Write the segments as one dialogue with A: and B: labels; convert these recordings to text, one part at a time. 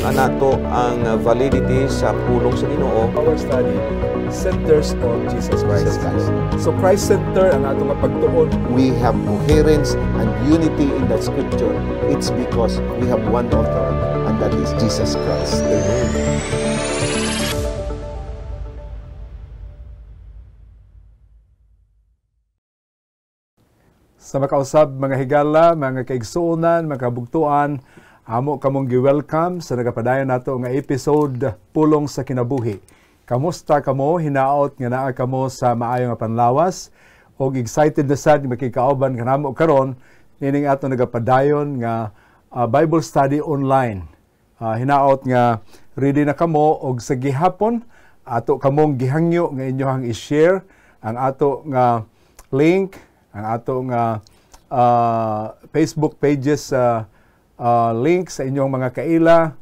A: anato ang validity sa pulong sa Ginoo.
B: Our study centers on Jesus Christ. So Christ center ang atong pagtuon.
C: We have coherence and unity in the scripture. It's because we have one author, and that is Jesus Christ. Amen.
B: Sa makausab, mga higala, mga kaigsuonan, mga kabugtuan, amo kamong gi-welcome sa nagapadayon nato nga episode Pulong sa Kinabuhi. Kamusta kamo? Hinaot nga naa kamo sa maayo nga panlawas o excited na sad makikauban kanamo karon nining ato nagapadayon nga Bible study online. Hinaot nga ready na kamo og sa gihapon ato kamong gihangyo nga inyohang i-share ang ato nga link, ang ato nga Facebook pages link sa inyong mga kaila,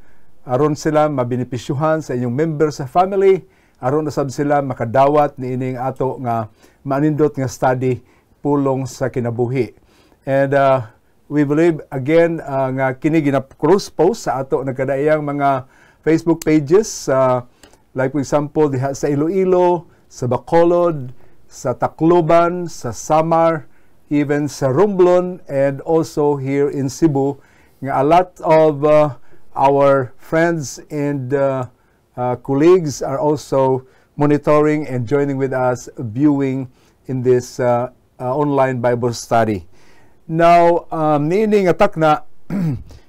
B: aron sila mabinipisyuhan sa inyong member sa family, aron nasab sila makadawat ni ining ato nga manindot nga study Pulong sa Kinabuhi. And we believe again nga kini gina-cross post sa ato nagkadaiyang mga Facebook pages, like for example diha sa Iloilo, sa Bacolod, sa Tacloban, sa Samar, even sa Romblon, and also here in Cebu. A lot of our friends and colleagues are also monitoring and joining with us, viewing in this online Bible study. Now, niining atak na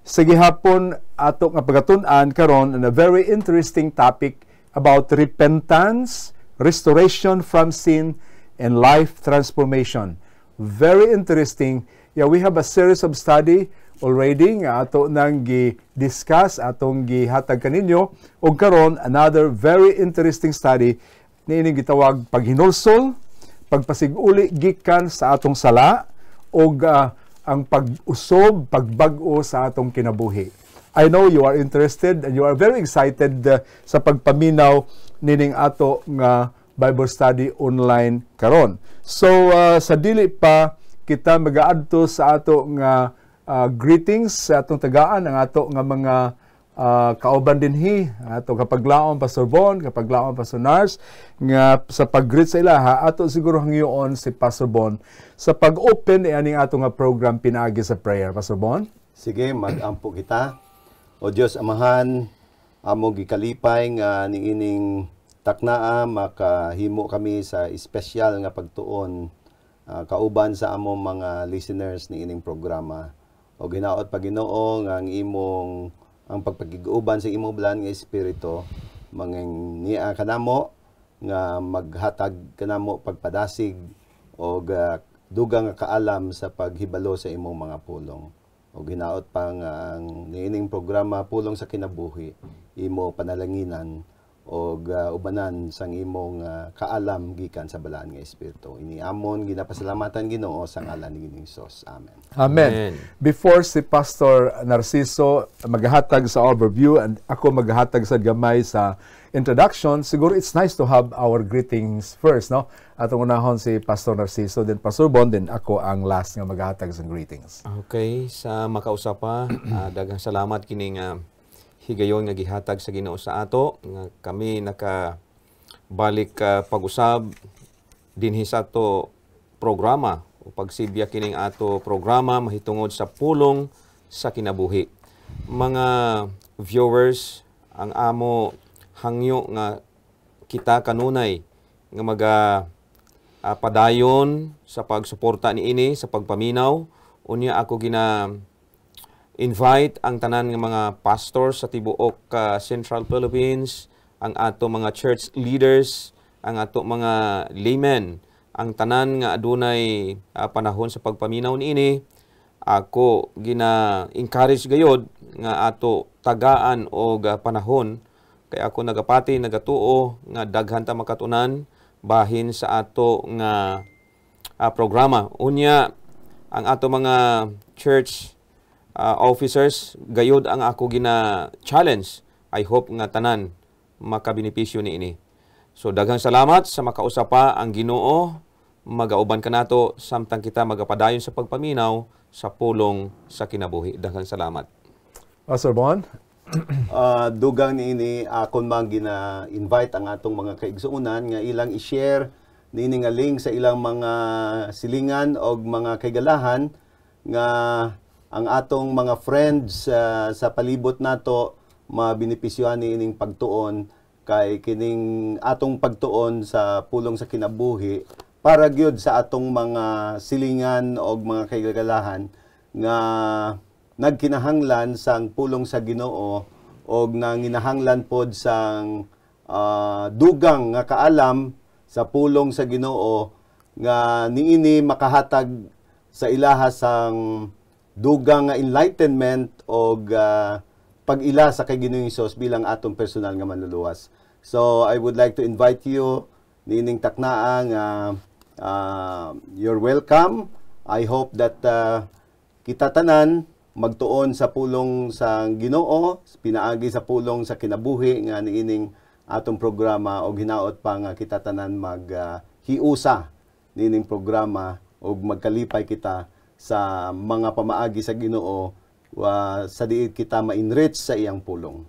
B: sa gihapon ato nga pagatun-an karon on a very interesting topic about repentance, restoration from sin, and life transformation. Very interesting. Yeah, we have a series of study already nga ato nang gi-discuss, atong gihatag kaninyo, og karon another very interesting study niini gitawag paghinulsol, pagpasiguli gikan sa atong sala, og ang pag-usob, pagbag-o sa atong kinabuhi. I know you are interested and you are very excited sa pagpaminaw nining ato nga Bible study online karon. So sa dili pa kita mag-aadto sa ato nga greetings sa atong tagaan, ang ato nga mga kauban dinhi, ato kapaglaom Pastor Bon, kapaglaom Pastor Nars, nga sa pag-greet sa ilaha, ato siguro hangyoon si Pastor Bon sa pag-open aning ato nga program pinaagi sa prayer. Pastor Bon?
C: Sige, mag-ampo kita. O Diyos Amahan, amo gikalipay nga niining taknaa makahimo kami sa espesyal nga pagtuon kauban sa among mga listeners ni ining programa. O ginaot pa Ginoo nga ang imong ang pagpakiguban sa imong bulan nga espiritu manging niya kanamo nga maghatag kanamo pagpadasig o dugang nga kaalam sa paghibalo sa imong mga pulong. O ginaot pa nga ang niining programa Pulong sa Kinabuhi imo panalanginan o ubanan sang imong kaalam gikan sa balaan nga espiritu. Ini amon ginapasalamatan Ginoo sa ngalan ni Hesus. Amen.
B: Amen. Before si Pastor Narciso maghatag sa overview and ako maghatag sa gamay sa introduction, siguro it's nice to have our greetings first, no? Atong unahon si Pastor Narciso, then Pastor Bon, then ako ang last nga maghatag sa greetings.
A: Okay, sa makausapa, daghang salamat kining higayon nga gihatag sa Ginoo sa ato nga kami nakabalik pag-usab dinhi sa ato programa o pagsibya kining ato programa mahitungod sa pulong sa kinabuhi. Mga viewers, ang amo hangyo nga kita kanunay nga padayon sa pagsuporta niini sa pagpaminaw, unya ako invite ang tanan ng mga pastors sa tibuok Central Philippines, ang ato mga church leaders, ang ato mga laymen, ang tanan nga adunay panahon sa pagpaminaw niini. Ako gina-encourage gayod nga ato tagaan og panahon kay ako nagapati nagatuo nga daghan ta makatunan bahin sa ato nga programa. Unya ang ato mga church officers, gayod ang ako gina-challenge. I hope nga tanan makabinipisyo ni ini. So daghang salamat sa makausapa ang Ginoo, magauban ka nato samtang kita magapadayon sa pagpaminaw sa pulong sa kinabuhi. Daghang salamat.
B: Pastor Bon?
C: dugang niini akon man gina-invite ang atong mga kaigsuonan nga ilang i-share niini nga link sa ilang mga silingan o mga kaigalahan nga ang atong mga friends sa palibot nato mabenepisyohan niining pagtuon kay kining atong pagtuon sa pulong sa kinabuhi para gyud sa atong mga silingan o mga kaigalahan nga nagkinahanglan sang pulong sa Ginoo o nanginahanglan pod sang dugang nga kaalam sa pulong sa Ginoo nga niini makahatag sa ilaha sang dugang nga enlightenment o pag-ila sa kay Ginoong Hesus bilang atong personal nga manluluwas. So I would like to invite you nining taknaa nga you're welcome. I hope that kita tanan magtuon sa pulong sa Ginoo, pinaagi sa pulong sa kinabuhi nga niining atong programa o hinaot pa nga kita tanan maghiusa nining programa o magkalipay kita sa mga pamaagi sa Ginoo sa diin kita ma-enrich sa iyang pulong.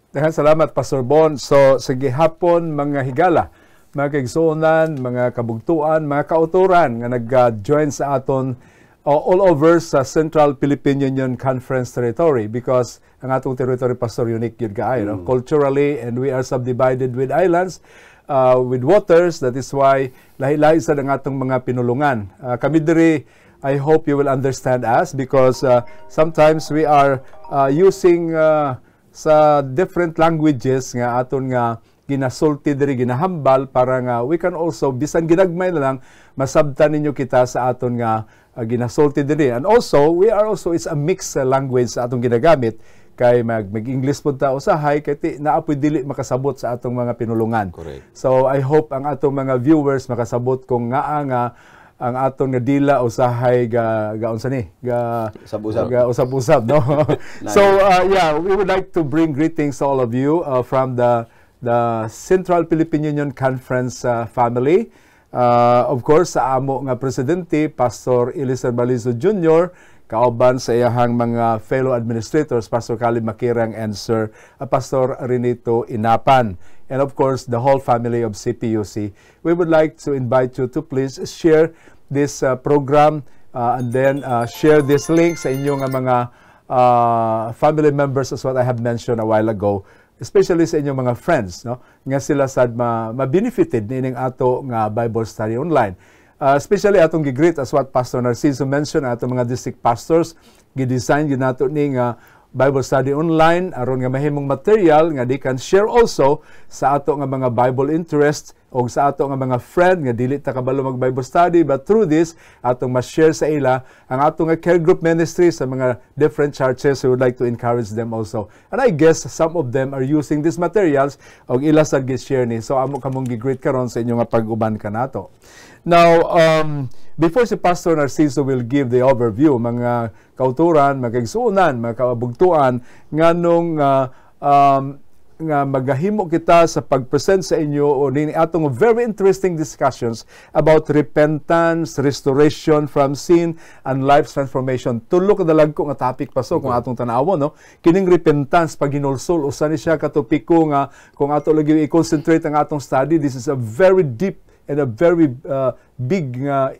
B: Daghang salamat, Pastor Bon. So, sa gihapon, mga higala, mga kaigsuonan, mga kabugtuan, mga kauturan nga nag-join sa aton all over sa Central Philippine Union Conference territory because ang atong territory, Pastor, unique yun kaayo, no? Culturally, and we are subdivided with islands, with waters. That is why lahi-lahi sa ang atong mga pinulungan. Kami diri, I hope you will understand us because sometimes we are using sa different languages nga aton nga ginasulti diri ginahambal para nga we can also bisan ginagmay na lang masabtan ninyo kita sa aton nga ginasulti diri. And also we are also it's a mixed language sa atong ginagamit kay mag-English pud ta usahay kay naapoy dili makasabot sa atong mga pinulungan.
A: Correct.
B: So I hope ang atong mga viewers makasabot kung nga ang aton nga dila usahay ga unsa ni ga usab-usab no. So yeah, we would like to bring greetings to all of you from the Central Philippine Union Conference family. Of course sa amo nga presidente Pastor Eliezer Balizo Jr. kauban sa iyahang mga fellow administrators Pastor Caleb Makirang and Sir Pastor Renito Inapan. And of course, the whole family of CPUC. We would like to invite you to please share this program and then share this link sa inyong mga family members as what I have mentioned a while ago, especially sa inyong mga friends, no? Nga sila sad ma-benefited nining ato nga Bible study online. Especially atong gigreet as what Pastor Narciso mentioned, atong mga district pastors, gidesign ginato ni nga Bible study online aron nga mahimong material nga they can share also sa ato nga mga Bible interests o sa ato nga mga friend nga dili ta kabalo mag Bible study, but through this atong ma-share sa ila ang ato nga care group ministry sa mga different churches. We would like to encourage them also, and I guess some of them are using these materials og ila sad gi-share ni. So amo kamong gi-greet karon sa inyo nga pag-uban kanato. Now, before si Pastor Narciso will give the overview, mga kauturan, mga kaigsuonan, mga kabugtuan, nga nung nga magahimo kita sa pag-present sa inyo o nini atong very interesting discussions about repentance, restoration from sin, and life's transformation. Tulok dalag ko nga topic pa so kung atong tanawon, no? Kining repentance pag hinulsol usa ni siya ka topiko nga kung ato lagi i-concentrate ang atong study, this is a very deep and a very big nga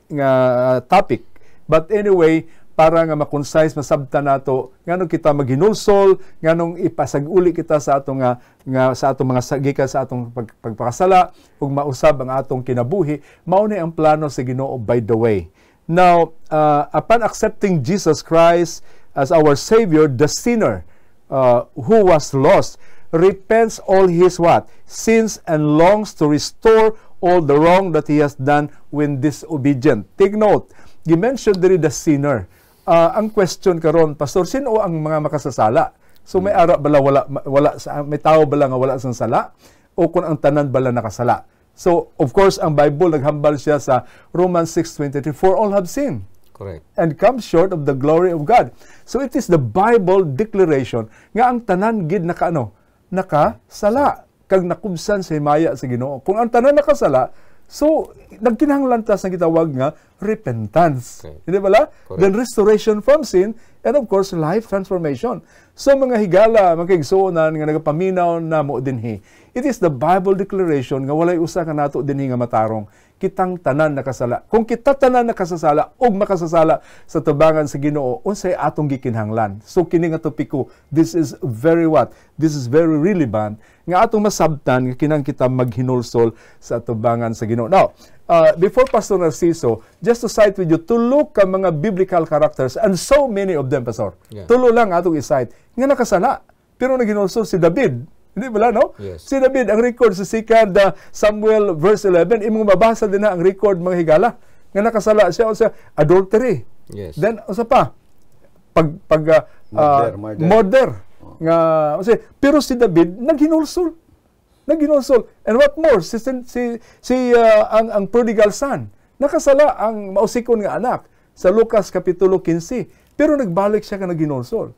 B: topic. But anyway, para nga ma-concise, masabtan nato nganong kita maghinulsol, nganong ipasag-uli kita sa atong sa atong mga gikan sa atong pagpakasala ug mausab ang atong kinabuhi. Mao ni ang plano sa Ginoo, by the way. Now, upon accepting Jesus Christ as our Savior, the sinner who was lost repents all his what? Sins and longs to restore all the wrong that he has done when disobedient. Take note, you mentioned diri the sinner. Ang question karon, Pastor, sino ang mga makasasala? So may ara bala wala may tao bala nga wala sang sala o kung ang tanan bala nakasala? So of course ang Bible naghambal siya sa Romans 6:23, for all have sinned.
A: Correct.
B: And come short of the glory of God. So it is the Bible declaration nga ang tanan gid nakasala kag nakubsan sa himaya sa Ginoo. Kung ang tanan nakasala, So, nagkinahanglan tas na gitawag nga repentance.
A: Okay.
B: Hindi bala?
A: Correct.
B: Then restoration from sin, and of course, life transformation. So, mga higala, mga kaigsuonan, nga nagapaminaw na mo dinhi. It is the Bible declaration nga walay usa ka nato dinhi nga matarong. Kitang tanan nakasala. Kung kita tanan nakasasala, og makasasala sa tubangan sa Ginoo, unsay atong gikinahanglan. So, kini nga topiko, this is very what? This is very relevant nga atong masabtan nga kinang kita maghinulsol sa tubangan sa Ginoo. Now, before Pastor Narciso, just to cite with you, tulo ka mga biblical characters, and so many of them, Pastor.
A: Yeah.
B: Tulo lang atong i-cite. Nga nakasala, pero naghinulsol si David. Hindi ba, no?
A: Yes.
B: Si David, ang record sa 2 Samuel verse 11, imong mabasa din na ang record, mga higala. Nga nakasala siya sa adultery.
A: Yes.
B: Then, usa pa,
C: Murder.
B: murder. Nga, pero si David, naghinulsol. And what more, ang prodigal son, nakasala ang mausikon nga anak sa Lucas Kapitulo 15. Pero nagbalik siya ka naghinulsol.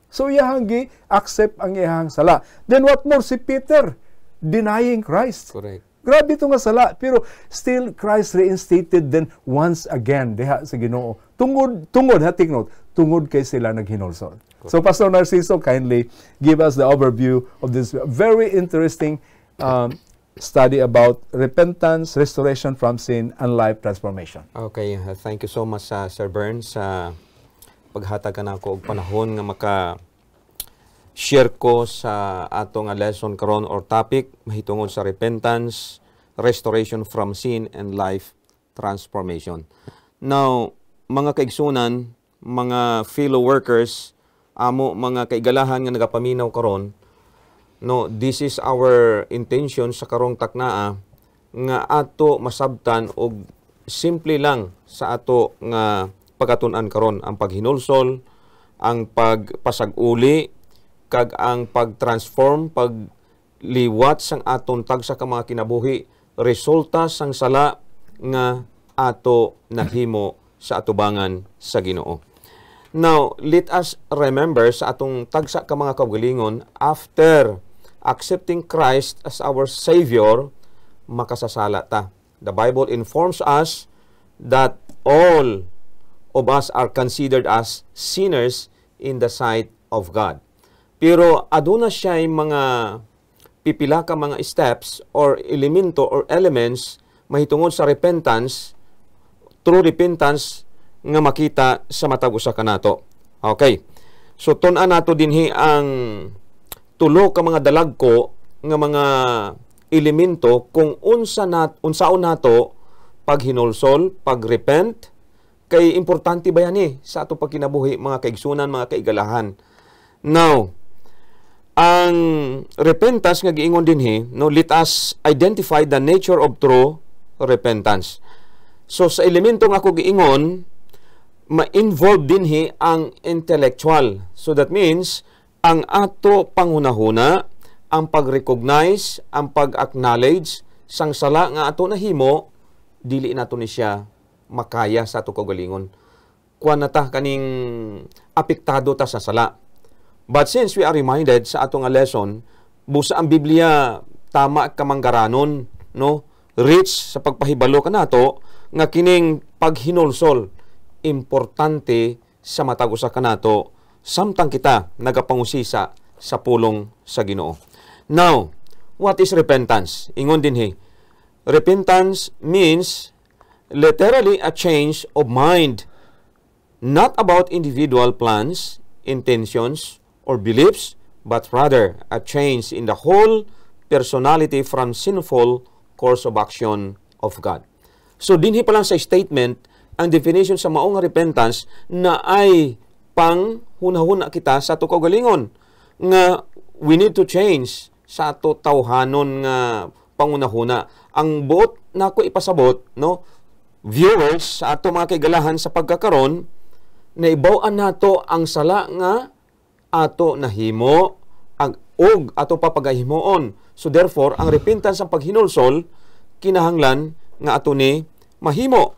B: So, iyahang accept ang iyahang sala. Then what more, si Peter, denying Christ.
A: Correct.
B: Grabe ito nga sala, pero still Christ reinstated then once again diha sa Ginoo. Tungod, take note, tungod kay sila naghinulsol. So, Pastor Narciso, kindly give us the overview of this very interesting study about repentance, restoration from sin, and life transformation.
A: Okay, thank you so much, Sir Burns, sa paghatag ka na ako og panahon nga maka-share ko sa atong lesson karon or topic mahitungod sa repentance, restoration from sin, and life transformation. Now, mga kaigsunan, mga fellow workers, amo mga kaigalahan nga nagapaminaw karon, no, this is our intention sa karong taknaa nga ato masabtan og simple lang sa ato nga pagatunan karon ang paghinulsol, ang pagpasag-uli, kag ang pag-transform, pagliwat sang aton tagsa ka mga kinabuhi, resulta sang sala nga ato nahimo sa atubangan sa Ginoo. Now, let us remember sa atong tagsa ka mga kaugalingon, after accepting Christ as our Savior, makasasala ta. The Bible informs us that all of us are considered as sinners in the sight of God. Pero aduna siya mga pipila ka mga steps or elemento or elements mahitungod sa repentance, true repentance nga makita sa matag usa kanato. Okay. So tun-an nato dinhi ang tulo ka mga dalagko nga mga elemento kung unsaon nato paghinulsol, pagrepent. Kay importante ba yan sa ato pagkinabuhi, mga kaigsunan, mga kaigalahan. Now, ang repentance nga giingon dinhi, no, let us identify the nature of true repentance. So sa elemento nga ako giingon, ma-involve dinhi ang intellectual. So that means ang ato panghunahuna, ang pag-recognize, ang pag-acknowledge sang sala nga ato nahimo, dili nato ni siya makaya sa ato kaugalingon. Kuan na ta kaning apektado ta sa sala. But since we are reminded sa atong lesson, busa ang Biblia tama kamanggaranon, no? Rich sa pagpahibalo kanato nga kining paghinulsol importante sa matag usa kanato samtang kita nagapangusisa sa pulong sa Ginoo. Now, what is repentance? Ingon dinhi. Repentance means literally a change of mind, not about individual plans, intentions, or beliefs, but rather a change in the whole personality from sinful course of action of God. So, dinhi pa lang sa statement, ang definition sa maong repentance na ay pang hunahuna kita sa ato kaugalingon nga we need to change sa ato tawhanon nga pangunahuna. Ang buot na ako ipasabot, no, viewers sa ato mga kaigalahan sa pagkakaron, na ibaw-an nato ang sala nga ato nahimo og ato papagahimoon. So therefore, ang repentance ang paghinulsol kinahanglan nga ato ni mahimo.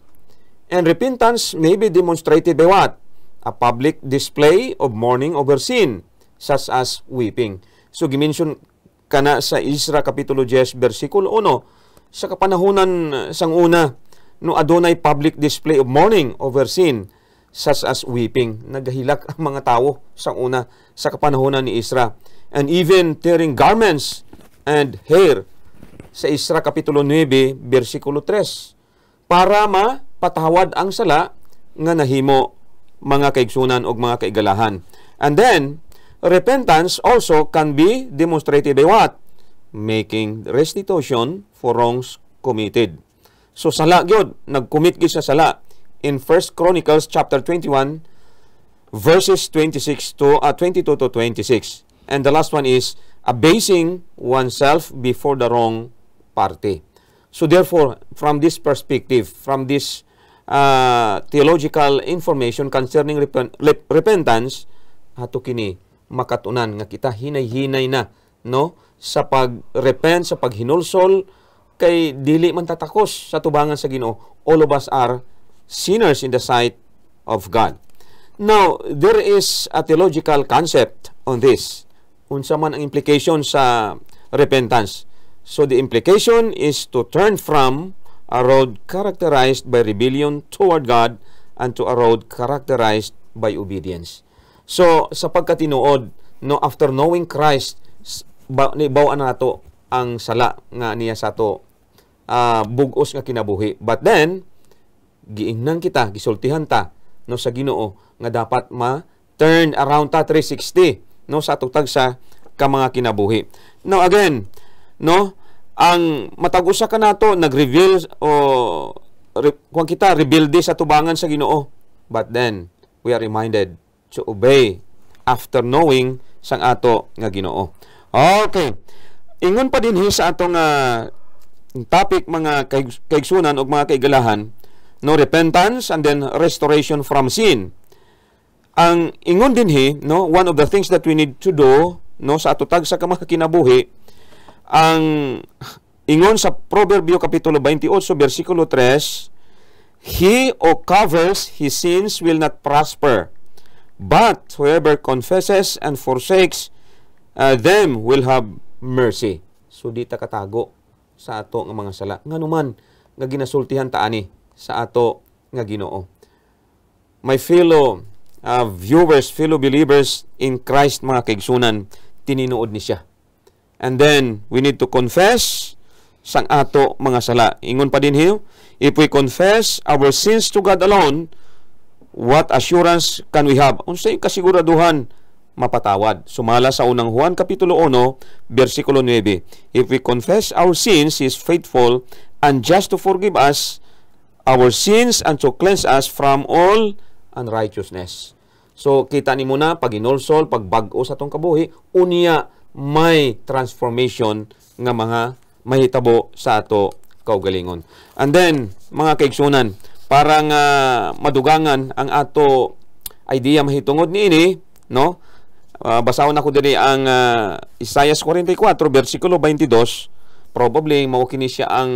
A: And repentance may be demonstrated by what? A public display of mourning over sin, such as weeping. So gimension kana sa Isra Kapitulo 10 versikulo 1 sa kapanahunan sang una, no adunay public display of mourning over sin, such as weeping. Nagahilak ang mga tao sang una sa kapanahunan ni Isra. And even tearing garments and hair sa Isra Kapitulo 9, versikulo 3. Para mapatawad ang sala nga nahimo mga kaigsunan o mga kaigalahan. And then, repentance also can be demonstrated by what? Making restitution for wrongs committed. So sala gyud, nag-commit gyud sa sala in 1 Chronicles chapter 21 verses 22 to 26. And the last one is abasing oneself before the wrong party. So therefore, from this perspective, from this theological information concerning repentance, ato kini makatunan nga kita hinay-hinay na, no, sa pag-repent, sa paghinulsol, kay dili man tatakos sa tubangan sa Ginoo. All of us are sinners in the sight of God. Now, there is a theological concept on this. Unsa man ang implication sa repentance. So the implication is to turn from a road characterized by rebellion toward God and to a road characterized by obedience. So, sa pagkatinuod, no, after knowing Christ, bawaan nato ang sala nga niya sa to bugos nga kinabuhi. But then, giingnan kita, gisultihan ta, no, sa Ginoo nga dapat ma-turn around ta 360, no, sa tutag sa ka mga kinabuhi. Now again, no, ang matag-usa ka nato nag-reveal o kung kita rebelde sa tubangan sa Ginoo. But then we are reminded to obey after knowing sang ato nga Ginoo. Okay. Ingon pa din sa atong topic mga kaigsunan o mga kaigalahan, no, repentance and then restoration from sin. Ang ingon din no, one of the things that we need to do, no, sa atutag sa mga kinabuhi, ang ingon sa Proverbio Kapitulo 28, versikulo 3, he who covers his sins will not prosper, but whoever confesses and forsakes them will have mercy. So di ta katago sa ato nga mga sala. Nganuman nga ginasultihan ta ani sa ato nga Ginoo. My fellow viewers, fellow believers in Christ, mga kaigsunan, tininuod ni siya. And then, we need to confess sang ato mga sala. Ingon pa din if we confess our sins to God alone, what assurance can we have? Unsay kasiguraduhan mapatawad? Sumala sa unang Juan Kapitulo 1, versikulo 9. If we confess our sins, He is faithful and just to forgive us our sins and to cleanse us from all unrighteousness. So, kita ni mo na, pag inulsol, pag bag-o sa itong kabuhi, unya may transformation nga mga mahitabo sa ato kaugalingon. And then, mga kaigsunan, parang madugangan ang ato idea mahitungod niini, no? Basahon ako diri ang Isaiah 44, versikulo 22. Probably mao kini siya ang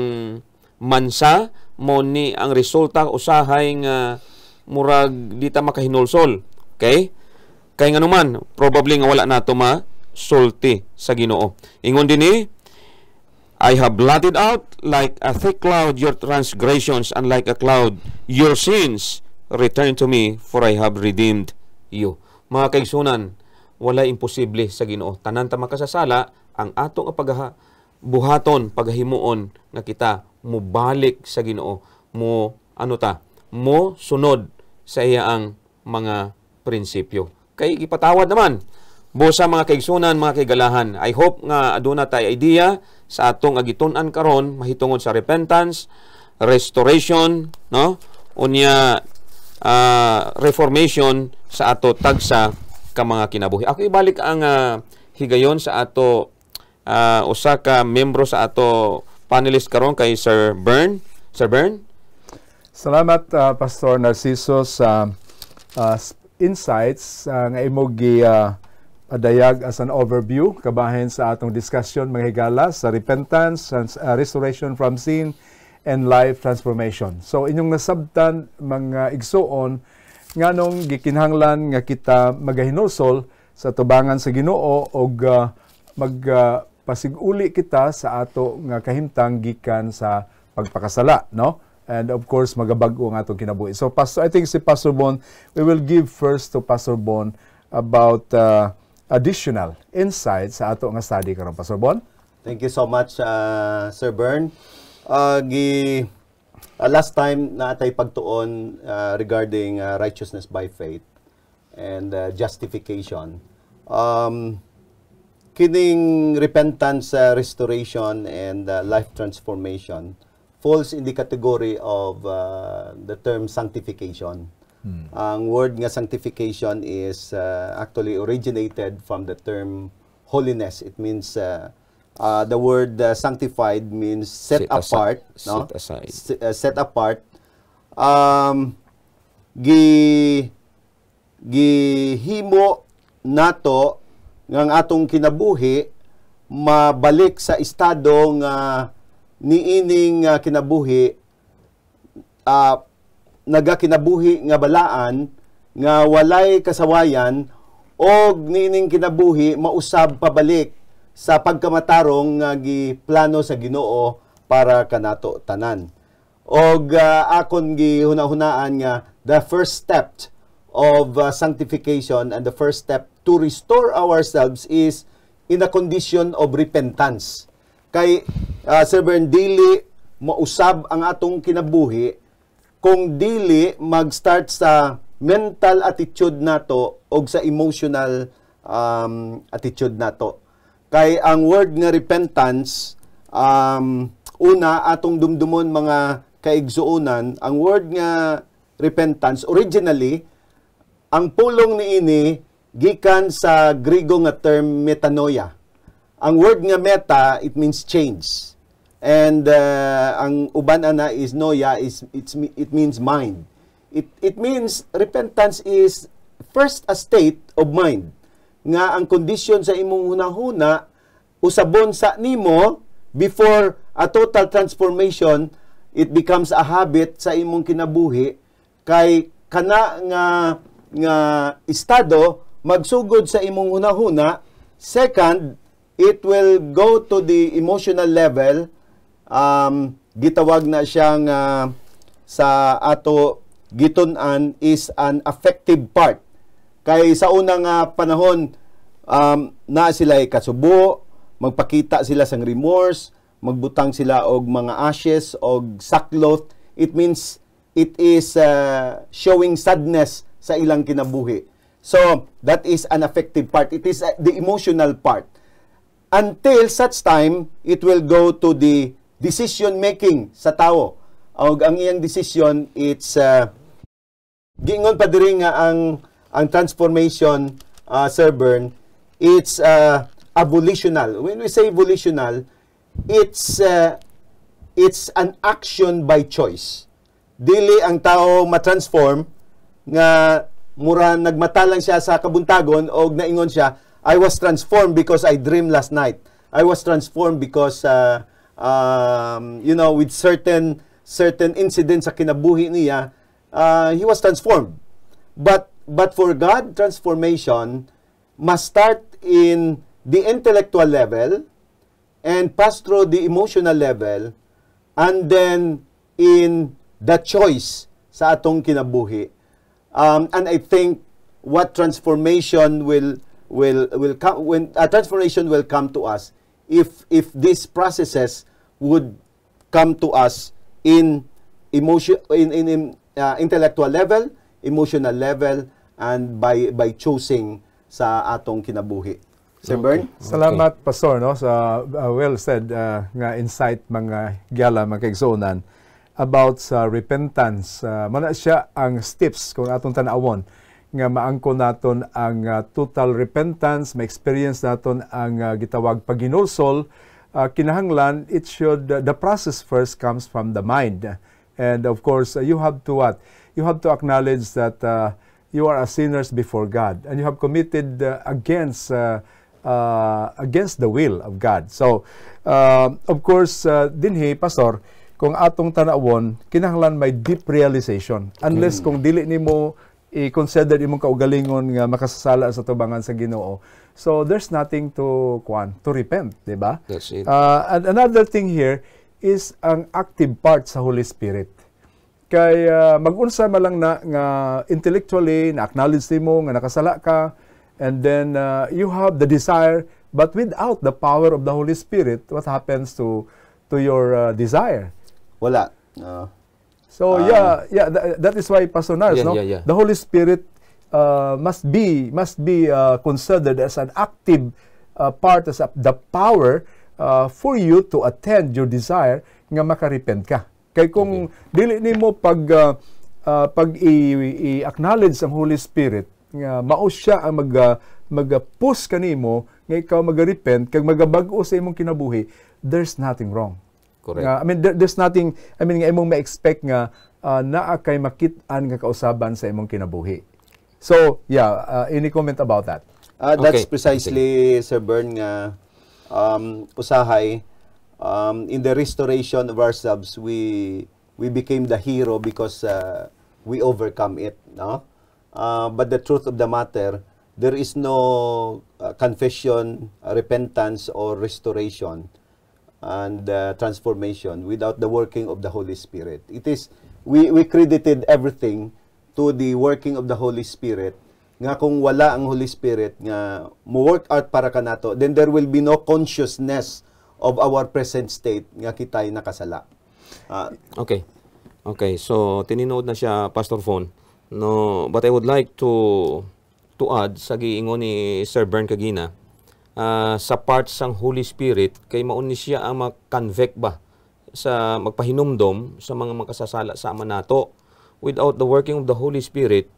A: mansa mo ni ang resulta usahay nga murag dita makahinulsol. Okay? Kay nganuman, probably nga wala nato sulti sa Ginoo. Ingon dinhi, I have blotted out like a thick cloud your transgressions, and like a cloud your sins. Return to me, for I have redeemed you. Mga kaigsunan, wala imposible sa Ginoo. Tanan ta makasasala, ang atong buhaton, paghimuon nga kita mubalik sa Ginoo, mo sunod sa iyang mga prinsipyo. Kay ipatawad naman busa mga kaigsunan, mga kaigalahan. I hope nga aduna tay idea sa atong agitun-an karon mahitungod sa repentance, restoration, no? Unya reformation sa ato tagsa ka mga kinabuhi. Ako ibalik ang higayon sa ato usa ka membro sa ato panelist karon kay Sir Bern. Sir Bern?
B: Salamat Pastor Narciso sa insights nga imong adayag as an overview kabahin sa atong discussion mga higala sa repentance, restoration from sin, and life transformation. So inyong nasabtan mga igsuon nganong gikinahanglan nga kita magahinulsol sa tubangan sa Ginoo og pasiguli kita sa ato nga kahimtang gikan sa pagpakasala, no? And of course, magabag-o ang atong kinabuhi. So, Pastor, I think si Pastor Bon, we will give first to Pastor Bon about additional insights sa ato nga study karon. Pastor Bon?
C: Thank you so much, Sir Bern. Last time na atay pagtuon regarding righteousness by faith and justification. Kining repentance, restoration, and life transformation falls in the category of the term sanctification. Ang word nga sanctification is actually originated from the term holiness. It means the word sanctified means set apart, no?
A: Set aside.
C: Set apart. Gihimo nato ng atong kinabuhi mabalik sa estado nga niining kinabuhi nagakinabuhi nga balaan nga walay kasawayan og niining kinabuhi mausab pabalik sa pagkamatarong nga giplano sa Ginoo para kanato tanan. Og akon gihunahunaan nga the first step of sanctification and the first step to restore ourselves is in a condition of repentance. Kay Sir Bern, dili mausab ang atong kinabuhi kung dili mag-start sa mental attitude nato o sa emotional attitude nato. Kay ang word nga repentance, una atong dumdumon mga kaigsuonan, ang word nga repentance, originally, ang pulong niini gikan sa Griego nga term metanoia. Ang word nga meta, it means change. And ang uban ana is noia, it means mind. It means repentance is first a state of mind nga ang kondisyon sa imong hunahuna usabon sa nimo before a total transformation, it becomes a habit sa imong kinabuhi kay kana nga estado magsugod sa imong hunahuna. Second, it will go to the emotional level. Gitawag na siyang sa ato gitun-an is an affective part. Kay sa unang panahon, na sila kasubo, magpakita sila sang remorse, magbutang sila og mga ashes og sackcloth. It means it is showing sadness sa ilang kinabuhi. So, that is an affective part. It is the emotional part. Until such time, it will go to the decision-making sa tao. Ang iyang decision, it's giingon pa diri nga ang transformation, Sir Bern, it's abolitional. When we say volitional, it's an action by choice. Dili ang tao ma-transform nga mura nagmata lang siya sa kabuntagon o naingon siya, I was transformed because I dreamed last night. I was transformed because with certain incidents sa kinabuhi niya, he was transformed. But for God, transformation must start in the intellectual level and pass through the emotional level and then in the choice sa atong kinabuhi. And I think what transformation will come when transformation will come to us if these processes would come to us in intellectual level, emotional level, and by choosing sa atong kinabuhi. Sir Bern?
B: Salamat, Pastor, no, sa well said nga insight mga gyala, mga kaigsuonan about sa repentance. Mana siya ang steps kung atong tanawon nga maangko naton ang total repentance, ma-experience naton ang gitawag paginulsol. Kinahanglan, it should, the process first comes from the mind. And of course, you have to what? You have to acknowledge that you are a sinners before God and you have committed against the will of God. So, of course, dinhi, Pastor, kung atong tanawon, kinahanglan may deep realization. Unless kung dili nimo i-consider imong kaugalingon nga makasasala sa tubangan sa Ginoo. So there's nothing to repent, di ba?
A: That's it.
B: And another thing here is ang active part sa Holy Spirit. Kay mag-unsa man lang na nga intellectually na acknowledge nimo nga nakasala ka, and then you have the desire, but without the power of the Holy Spirit, what happens to your desire?
C: Wala.
B: So that is why Pastor Nars, no? The Holy Spirit must be considered as an active part, as the power for you to attend your desire nga makarepent ka. Kay kung dili nimo pag i-acknowledge ang Holy Spirit nga mao siya ang mag-push kanimo nga ikaw mag-repent kag magabag-o sa imong kinabuhi, there's nothing wrong.
A: Correct.
B: I mean, there's nothing, nga imong ma-expect nga naa kay makit-an nga kausaban sa imong kinabuhi. So, any comment about that?
C: That's precisely, Sir Bern, nga usahay, in the restoration of ourselves, we became the hero because we overcome it, no? But the truth of the matter, there is no confession, repentance, or restoration and transformation without the working of the Holy Spirit. It is, we credited everything to the working of the Holy Spirit. Nga kung wala ang Holy Spirit nga mo work out para kanato, then there will be no consciousness of our present state nga kitay nakasala.
A: Okay. So tininood na siya, Pastor Von. No, but I would like to add sa giingon ni Sir Bern kagina, sa part sang Holy Spirit kay mauni siya ang mag-convict ba sa magpahinumdom sa mga makasasala sa ama nato. Without the working of the Holy Spirit,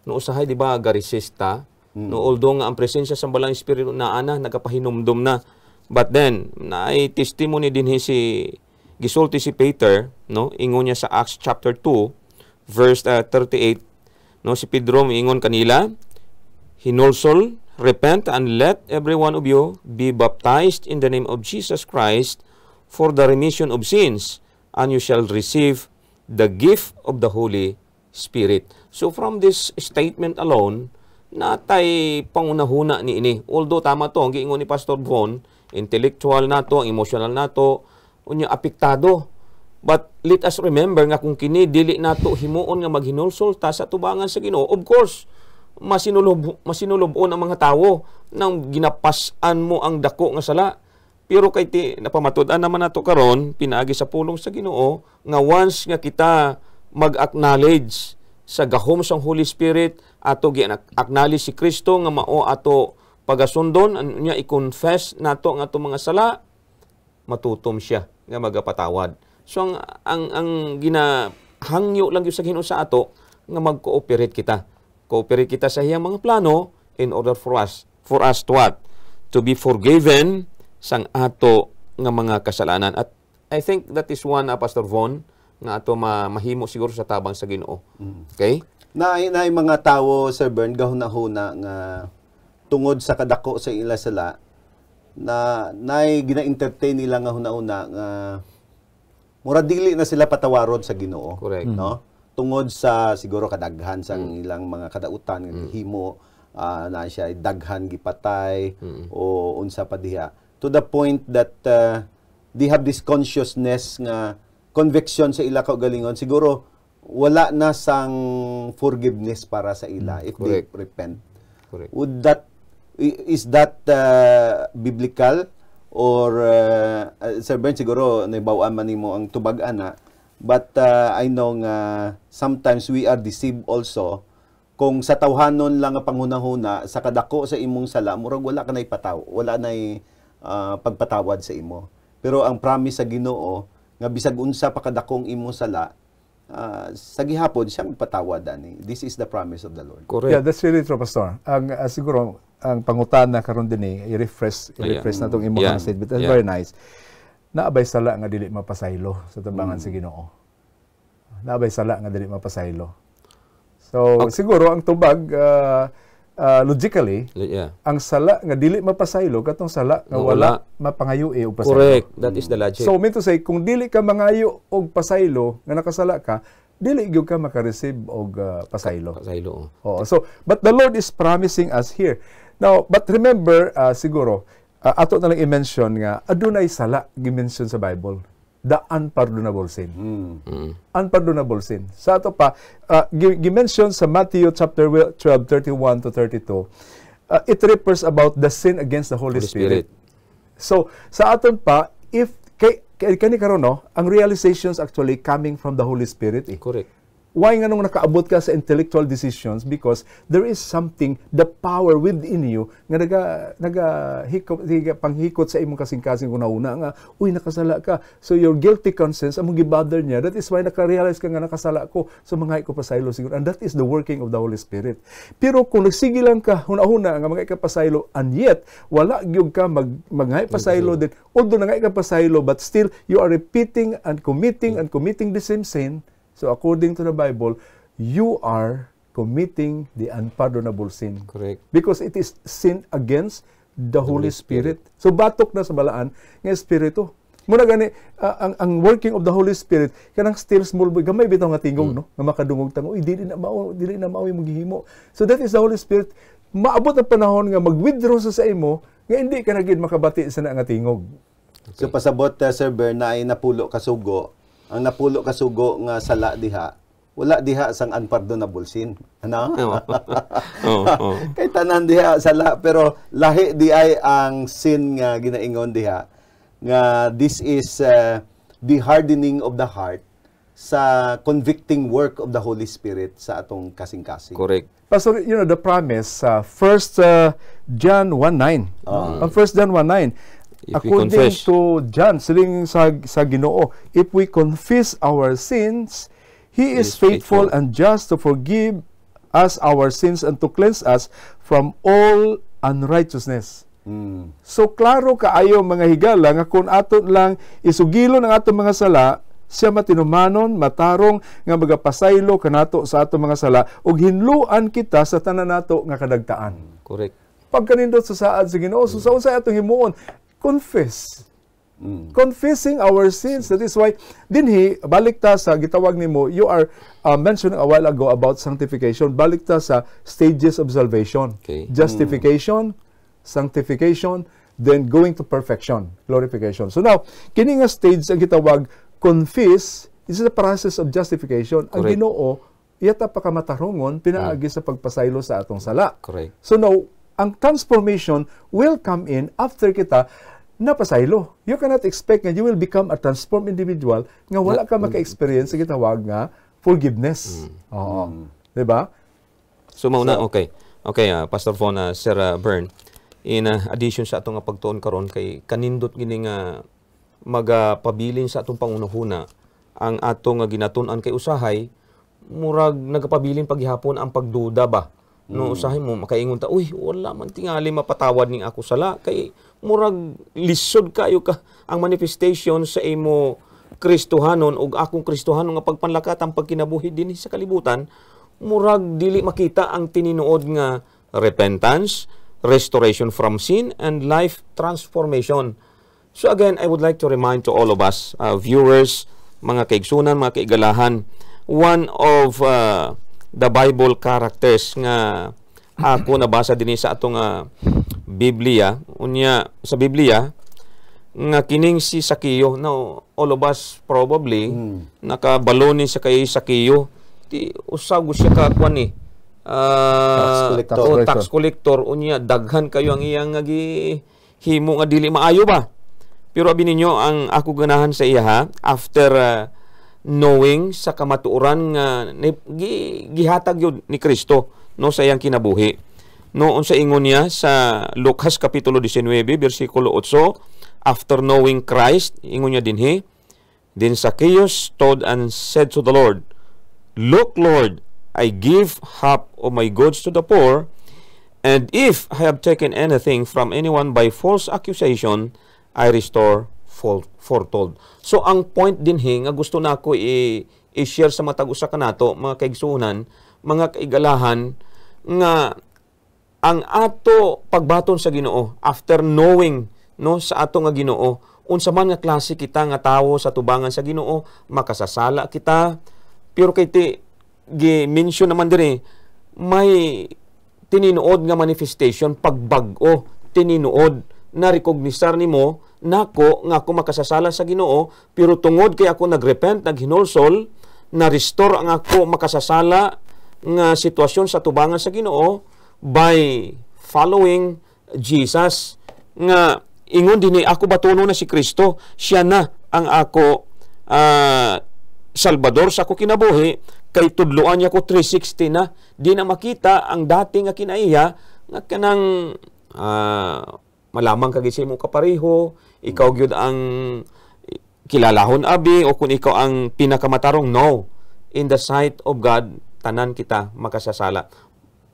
A: no usahay di ba garesista, no although nga ang presensya sa balang Espiritu na nagapahinumdom na, but then naay testimony din si gisulti si Peter, no ingon niya sa Acts chapter 2 verse 38, no si Pedro ingon kanila, hinulsol, repent and let every one of you be baptized in the name of Jesus Christ for the remission of sins, and you shall receive the gift of the Holy Spirit. So from this statement alone, natay pangunahuna ni ini. Although tama to, ang giingon ni Pastor Von, intellectual nato, emotional nato, unya apektado. But let us remember nga kung kini dili nato himuon nga maghinulsol ta sa tubangan sa Ginoo, of course, masinulobon ang mga tawo nang ginapasan mo ang dako nga sala. Pero kay napamatud-an naman nato karon pinaagi sa pulong sa Ginoo nga once nga kita mag-acknowledge sa gahom sang Holy Spirit, ato gi-acknowledge si Kristo nga mao ato pagasundon, anya i-confess nato ang ato mga sala, matutom siya nga magapatawad. So ang ginahangyo lang gyud sa Ginoo sa ato nga mag-cooperate kita. Cooperate kita sa iyang mga plano in order for us to what? To be forgiven sang ato nga mga kasalanan. At I think that is one, Pastor Von, nga ato mahimo siguro sa tabang sa Ginoo. Okay?
C: Na mga tawo, Sir Bern, gahuna-huna nga tungod sa kadako sa ila sala, na gina-entertain nila nga huna-una nga mura dili na sila patawaron sa Ginoo.
A: Correct.
C: No? Tungod sa siguro kadaghan sa ilang mga kadautan nga himo, na siya daghan gipatay o unsa pa diha, to the point that they have this consciousness nga conviction sa ila kaugalingon, siguro wala na sang forgiveness para sa ila if they repent.
A: Correct.
C: Is that biblical, or Sir Ben, siguro naibawaan man nimo ang tubag-an na, but I know nga sometimes we are deceived also kung sa tawhanon lang nga panghunahuna sa kadako sa imong sala, murag wala ka nay wala nay pagpatawad sa imo. Pero ang promise sa Ginoo nga bisag unsa pa kadakong imong sala, sa gihapon siya magpatawad ani. This is the promise of the Lord.
B: Correct. Yeah, that's really true, Pastor. Ang siguro ang pangutana karon dinhi i-refresh na tong imong statement. That's very nice. Naabay sala nga dili mapasaylo sa tabangan sa Ginoo. Naabay sala nga dili mapasaylo. So siguro ang tubag logically, ang sala nga dili mapasaylo katong sala nga wala mapangayui og pasaylo.
A: Correct. That is the logic.
B: So mean to say, kung dili ka mangayo og pasaylo nga nakasala ka, dili gyud ka maka-receive og pasaylo.
A: Pasaylo.
B: Oo. So, but the Lord is promising us here. Now, but remember, siguro, ato na lang i-mention nga, adunay sala gi-mention sa Bible. The unpardonable sin. Unpardonable sin. Sa ato pa, gi-mention sa Matthew chapter 12, 31 to 32, it refers about the sin against the Holy Spirit. So, sa aton pa, if kani karon no, ang realizations actually coming from the Holy Spirit.
A: Correct.
B: Why nga nung nakaabot ka sa intellectual decisions? Because there is something, the power within you, nga panghikot sa imong kasing-kasing una nga, uy, nakasala ka. So your guilty conscience, among gibother niya, that is why nakarealize ka nga nakasala ko. So mga ikapasaylo siguro. And that is the working of the Holy Spirit. Pero kung nagsige lang ka, huna-huna, nga mga ikapasaylo, and yet, wala gyud ka mga ikapasaylo din. Although nga ikapasaylo, but still, you are repeating and committing the same sin. So according to the Bible, you are committing the unpardonable sin.
A: Correct.
B: Because it is sin against the Holy Spirit. So batok na sa balaan ng Espiritu. Muna gani, ang working of the Holy Spirit, kanang still small boy, gamay bitaw nga tingog, no? Nga makadungog tango, dili na mao yung maghihimo. So that is the Holy Spirit. Maabot ang panahon nga mag-withdraw sa imo, nga hindi ka na gid makabati sa nga tingog.
C: Okay. So pasabot, Sir Ber, na ay napulo kasugo. Ang napulo kasugo nga sala diha, wala diha sang unpardonable sin. Ano? Kay tanan diha sala, pero lahi di ay ang sin nga ginaingon diha. Nga this is the hardening of the heart sa convicting work of the Holy Spirit sa atong kasing-kasing.
A: Correct.
B: Pastor, you know, the promise, 1 John 1:9. Ang 1 John 1:9, according to John, siling sa Ginoo, if we confess our sins, He is faithful and just to forgive us our sins and to cleanse us from all unrighteousness. So, klaro kaayo mga higala nga kung aton lang isugilon ang atong mga sala, siya matinumanon, matarong nga magapasaylo kanato sa atong mga sala ug hinluan kita sa tanan nato nga kadagtaan.
A: Correct.
B: Pagkanindot sa saad sa Ginoo, so sa unsay atong himuon, confess. Confessing our sins. That is why dinhi balik ta sa gitawag nimo, you are mentioning a while ago about sanctification. Balik ta sa stages of salvation.
A: Okay.
B: Justification, sanctification, then going to perfection, glorification. So now, kini nga stage ang gitawag confess, is the process of justification. Ang
A: Correct.
B: Ginoo iyata pa kamatarongon pinaagi sa pagpasaylo sa atong sala.
A: Correct.
B: So now, ang transformation will come in after kita napasaylo. You cannot expect nga you will become a transformed individual nga wala ka maka-experience sa gitawag nga forgiveness. Oo. Diba?
A: So mauna, okay. Okay, Pastor Von, Sir Bern, in addition sa atong pagtuon karon kay kanindot gini nga magapabilin sa atong pangunahuna ang atong ginatun-an kay usahay, murag nagapabilin paghihapon ang pagduda ba. No, usahay mo makaingon ta, uy, wala man tingali mapatawad ning ako sala kay murag lisod kayo ka ang manifestation sa imo Kristohanon ug akong Kristohanon nga pagpanlakat ang pagkinabuhi dinhi sa kalibutan, murag dili makita ang tininuod nga repentance, restoration from sin, and life transformation. So again, I would like to remind to all of us, viewers, mga kaigsunan, mga kaigalahan, one of the Bible characters nga ako nabasa din sa atong Biblia, unya sa Biblia nga kining si Sakeo. Now, all of us probably nakabaloni sa kay Sakeo, ti usag siya ka kwan ni tax collector, unya daghan kayo ang iyang himo nga dili maayo ba. Pero abi ninyo ang ako ganahan sa iya after knowing sa kamatuoran nga gihatag yun ni Kristo no sa iyang kinabuhi. No unsa ingon niya sa Lucas kapitulo 19 bersikulo 8, after knowing Christ, ingon niya dinhi, then Zacchaeus stood and said to the Lord, "Look, Lord, I give half of my goods to the poor, and if I have taken anything from anyone by false accusation, I restore fourfold." So ang point din nga gusto nako i-share sa matag usa kanato mga kaigsuonan, mga kaigalahan, nga ang ato pagbaton sa Ginoo after knowing no sa ato nga Ginoo, unsa man nga klase kita nga tawo sa tubangan sa Ginoo, makasasala kita, Pero kay gi-mention naman dire may tininuod nga manifestation pagbag-o tininuod na recognisar nimo nako nga ako makasasala sa Ginoo pero tungod kay ako nagrepent naghinulsol na restore ang ako makasasala nga sitwasyon sa tubangan sa Ginoo by following Jesus nga ingon dinhi ako batuno na si Kristo siya na ang ako Salvador sa ako kinabuhi kay tudloan niya ko 360 na di na makita ang dati nga kinaiya nga kanang malamang kagid sa imong kapareho ikaw gyud ang kilalahon abi o kung ikaw ang pinakamatarong no in the sight of God tanan kita makasasala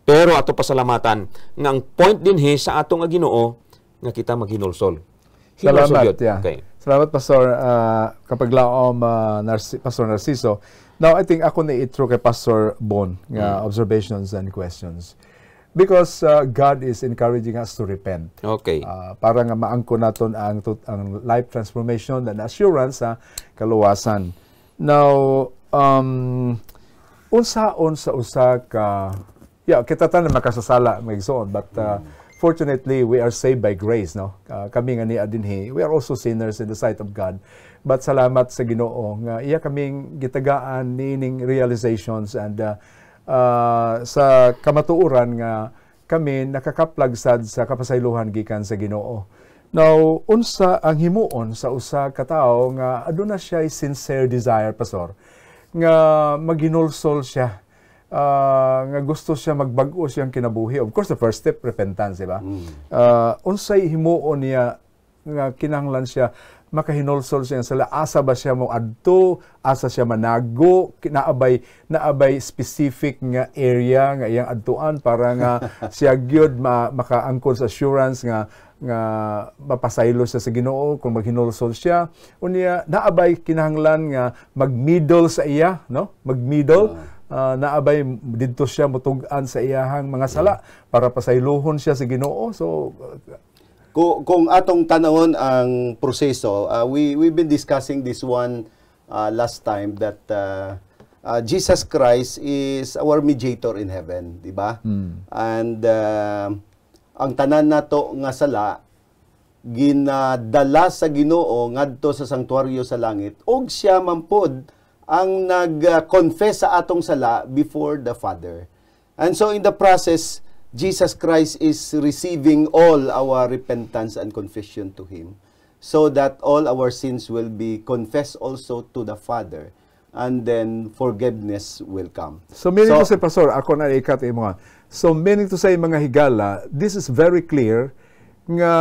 A: pero ato pasalamatan nga ang point dinhi sa atong Ginoo nga kita maghinulsol.
B: Salamat. Yeah.
A: Okay.
B: Salamat, Pastor. Kapag laom, Pastor Narciso. Now, I think ako na itro kay Pastor Bon nga observations and questions. Because God is encouraging us to repent.
A: Okay.
B: Para nga maangko naton ang life transformation and assurance sa kaluwasan. Now, unsaon sa usa ka kita tanan makasasala magigsoon but fortunately we are saved by grace no kami nga ni adinhi we are also sinners in the sight of God but salamat sa Ginoo nga iya kaming gitagaan nining realizations and sa kamatuoran nga kami nakakaplag sad sa kapasaylohan gikan sa Ginoo. Now unsa ang himuon sa usa ka tawo nga aduna siya sincere desire pastor nga maghinulsol siya nga gusto siya magbag-o siyang kinabuhi. Of course, the first step, repentance, diba? Unsay himuon niya nga kinahanglan siya makahinulsol siya sala asa ba siya mo adto, asa siya manago, naabay specific nga area nga iyang adtuan para nga siya gyud makaangkon sa assurance nga mapasaylo siya sa Ginoo kung maghinulsol siya. Unya naabay kinahanglan nga mag-middle sa iya, no? Mag-middle. Naabay didto siya mutug-an sa iyahang mga sala para pasaylohon siya sa Ginoo. So
C: kung atong tanawon ang proseso, we've been discussing this one last time that Jesus Christ is our mediator in heaven, di ba? And ang tanan nato nga sala ginadala sa Ginoo ngadto sa sanktuaryo sa langit ug siya mampod ang nag-confess sa atong sala before the Father. And so in the process, Jesus Christ is receiving all our repentance and confession to Him so that all our sins will be confessed also to the Father and then forgiveness will come.
B: So meaning to say, Pastor, ako na ikat mo. So meaning to say, mga higala, this is very clear nga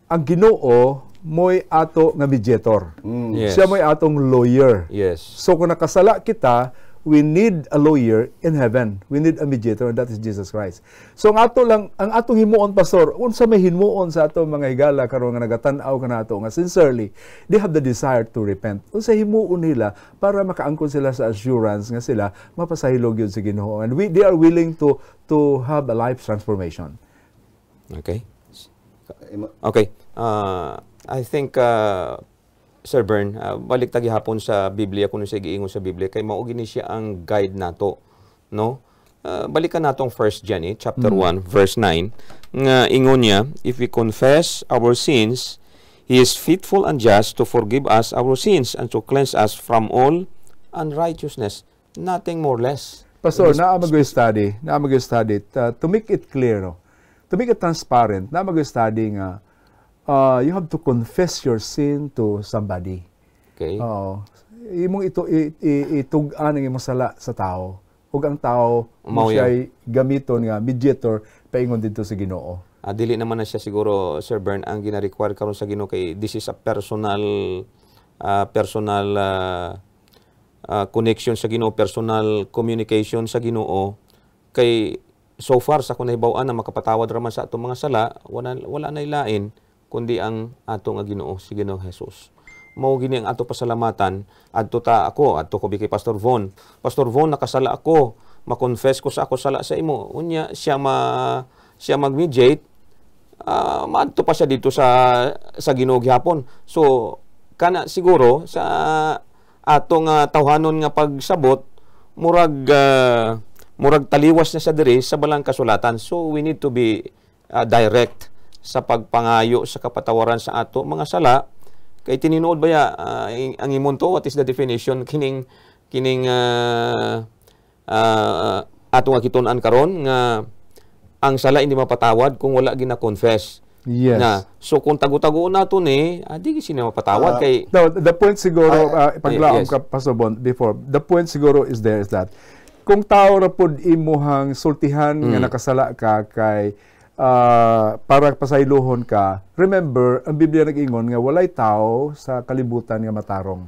B: ang Ginoo mo'y ato nga mediator.
A: Yes.
B: Siya mo'y atong lawyer.
A: Yes.
B: So kung nakasala kita, we need a lawyer in heaven. We need a mediator, and that is Jesus Christ. So ang atong himuon, Pastor, unsa may himuon sa atong mga higala karon nga nagatan-aw kanato nga sincerely, they have the desire to repent. Unsa himuon nila para makaangkon sila sa assurance nga sila mapasahilog yun sa Ginoo. And they are willing to have a life transformation.
A: Okay. Okay. I think, Sir Bern, balik tagi hapon sa Biblia, kung siya giingon sa Biblia, kay mao gini siya ang guide nato, no? Balikan natong 1 John, chapter 1, verse 9, nga ingon niya, if we confess our sins, He is faithful and just to forgive us our sins and to cleanse us from all unrighteousness. Nothing more less.
B: Pastor, na-mag-study to make it clear, no? To make it transparent, na-mag-study nga you have to confess your sin to somebody.
A: Okay.
B: Imong itugan ang imong sala sa tao. Ug ang tao mo siya gamiton nga mediator paingon dito sa Ginoo.
A: Dili naman na siya siguro, Sir Bern, ang gina-require karon sa Ginoo kay this is a personal connection sa Ginoo, personal communication sa Ginoo. Kay so far sa kun nahibaw-an na makapatawad ra man sa atong mga sala, wala na ilain kundi ang ato nga Ginoo, si Ginoong Jesus. Mao gini ang ato pasalamatan adto ko kay Pastor Von. Pastor Von, nakasala ako, ma-confess ko sa ako sala sa imo. Unya siya mag-mediate, maadto pa siya dito sa Ginoo gihapon. So kana siguro sa atong tawhanon nga pagsabot murag taliwas na sa diri sa balang kasulatan. So we need to be direct sa pagpangayo sa kapatawaran sa ato mga sala. Kay tinuod baya ang imonto, what is the definition kining ato nga kitun-an karon nga ang sala hindi mapatawad kung wala gina-confess.
B: Yes.
A: So kung tago-tago nato ni, di sila mapatawad kay
B: the point siguro paglaom
A: yes.
B: ka Pastor Bon before. The point siguro is that kung tao ra pud imuhang sultihan nga nakasala ka kay para pasaylohon ka, remember ang Biblia nag-ingon nga walay tao sa kalibutan nga matarong.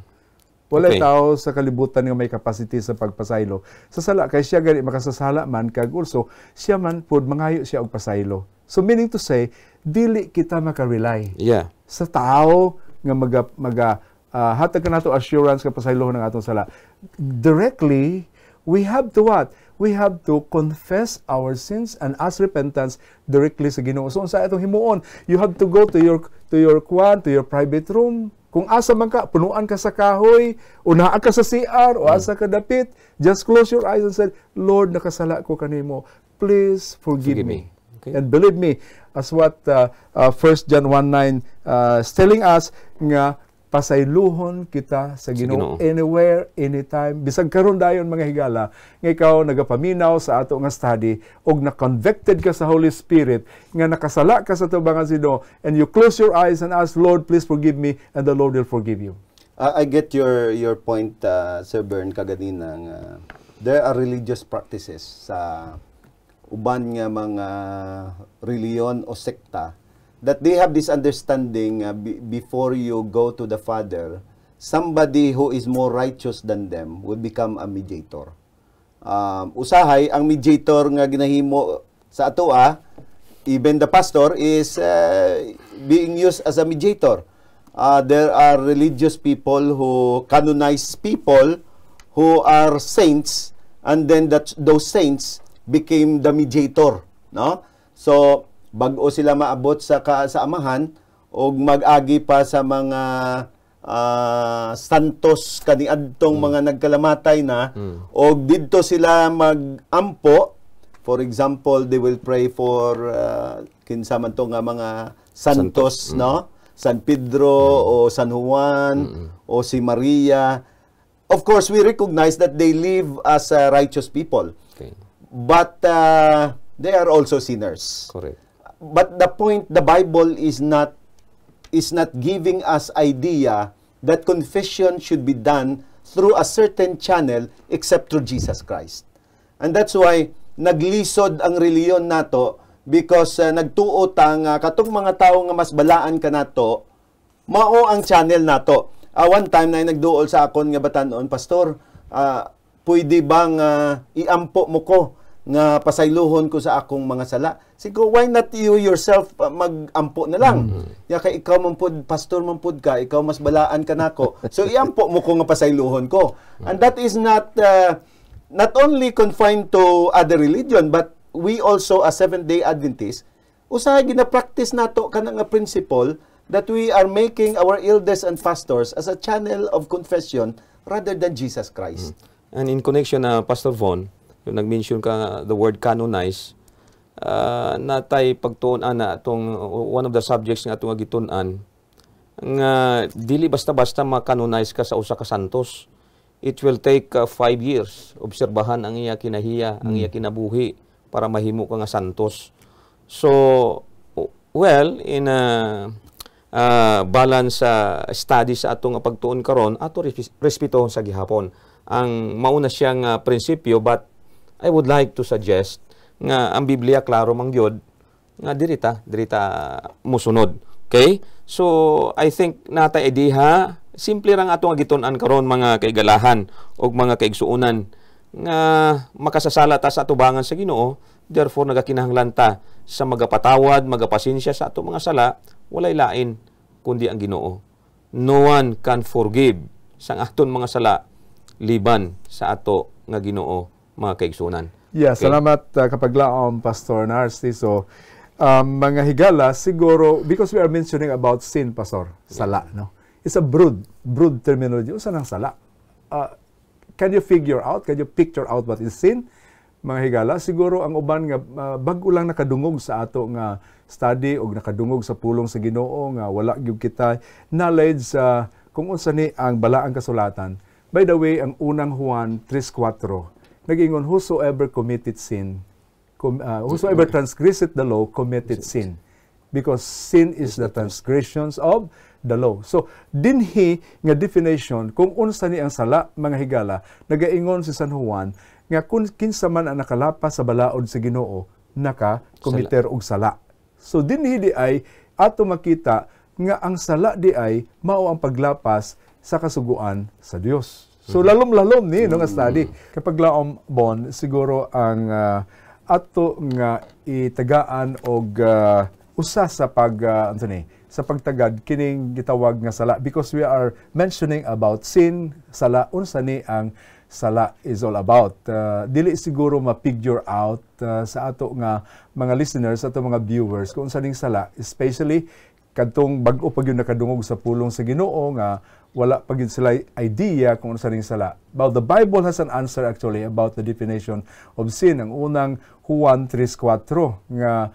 B: Walay tao sa kalibutan nga may capacity sa pagpasaylo. Sa sala kay siya gani makasasala man kag also siya man pud mangayo siya og pasaylo. So meaning to say, dili kita maka-rely sa tao nga hatag ka nato assurance ka pasaylohon ng atong sala. Directly, we have to what? We have to confess our sins and ask repentance directly sa Ginoo. So unsa atong himuon? You have to go to your private room. Kung asa man ka, punuan ka sa kahoy, unahan ka sa CR, o asa ka dapit, just close your eyes and say, Lord, nakasala ko kanimo. Please forgive me. Okay. And believe me, as what 1 John 1:9 is telling us, nga pasayluhon kita sa Ginoo anywhere, anytime. Bisag karon dayon mga higala, nga ikaw nagapaminaw sa ato nga study, og na-convicted ka sa Holy Spirit, nga nakasala ka sa tubangan sa Ginoo, and you close your eyes and ask, Lord, please forgive me, and the Lord will forgive you.
C: I get your point, Sir Bern, kaganina, nga there are religious practices sa uban nga mga reliyon o sekta that they have this understanding before you go to the Father, somebody who is more righteous than them would become a mediator. Usahay, ang mediator nga ginahimo sa ato, even the pastor is being used as a mediator. There are religious people who canonize people who are saints, and then those saints became the mediator, no? So bag-o sila maabot sa amahan og mag-agi pa sa mga santos kaniadtong mga nagkalamatay na og didto sila mag-ampo. For example, they will pray for kinsa man to nga mga santos, no? San Pedro o San Juan o si Maria. Of course, we recognize that they live as righteous people.
A: Okay.
C: But they are also sinners.
A: Correct.
C: But the point, the Bible is not giving us idea that confession should be done through a certain channel except through Jesus Christ. And that's why naglisod ang reliyon nato, because nagtuo ta nga katong mga tawo nga mas balaan ka nato, mao ang channel nato. One time na nagduol sa akon nga batan-on, Pastor, pwede bang iampo mo ko nga pasayluhon ko sa akong mga sala? Siguro, why not you yourself mag-ampo na lang? Ya kay ikaw mampud, pastor mampud ka, ikaw mas balaan ka nako. So iampo mo ko nga pasayluhon ko. And that is not only confined to other religion, but we also as Seventh-day Adventists, usahay gina-practice nato kana nga principle that we are making our elders and pastors as a channel of confession rather than Jesus Christ.
A: And in connection na Pastor Von, yung nag-mention ka the word canonize, natay pagtuon na atong one of the subjects nga atong gitunan nga dili basta-basta ma-canonize ka sa usa ka santos. It will take 5 years obserbahan ang iya kinahiya, ang iya kinabuhi para mahimo ka nga santos. So well, in balance study sa atong pagtuon karon, ato respetuhon sa gihapon ang mauna siyang prinsipyo, but I would like to suggest nga ang Biblia klaro man gyud nga dirita musunod. Okay? So I think natay idea, simple rang atong gitun-an karon mga kaigalahan og mga kaigsuonan nga makasasala ta sa atubangan sa Ginoo. Therefore nagakinahanglan ta sa magapatawad, magapasensya sa ato mga sala, walay lain kundi ang Ginoo. No one can forgive sang aton mga sala liban sa ato nga Ginoo, mga kaigsuonan.
B: Yeah, okay. Salamat kapaglaom Pastor Narcy. So mga higala siguro, because we are mentioning about sin, Pastor, sala, no? It's a broad terminology. Usa nang sala? can you picture out what is sin? Mga higala, siguro ang uban nga bag-o lang nakadungog sa ato nga study o nakadungog sa pulong sa Ginoo nga wala gyud kita knowledge sa kung unsa ni ang balaang kasulatan. By the way, ang unang Juan 3:4 nag-ingon, whosoever committed sin, whosoever transgresseth the law committed sin, because sin is the transgressions of the law. So dinhi nga definition kung unsa ni ang sala, mga higala, nagaingon si San Juan nga kung kinsa man ang nakalapas sa balaod sa Ginoo naka-komiter og sala. So dinhi di ay ato makita nga ang sala di ay mao ang paglapas sa kasuguan sa Dios. So lalom-lalom ni nga study. Kapag laom bon siguro ang ato nga itagaan og usa sa sa pagtagad kining gitawag nga sala, because we are mentioning about sin, sala, unsa ni ang sala is all about. Dili siguro ma-figure out sa ato nga mga listeners, ato mga viewers kung unsa ning sala, especially kadtong bag-o pa gyud nakadungog sa pulong sa Ginoo nga wala pa gyud sila idea kung unsa ning sala. But the Bible has an answer actually about the definition of sin. Ang unang Juan 3:4 nga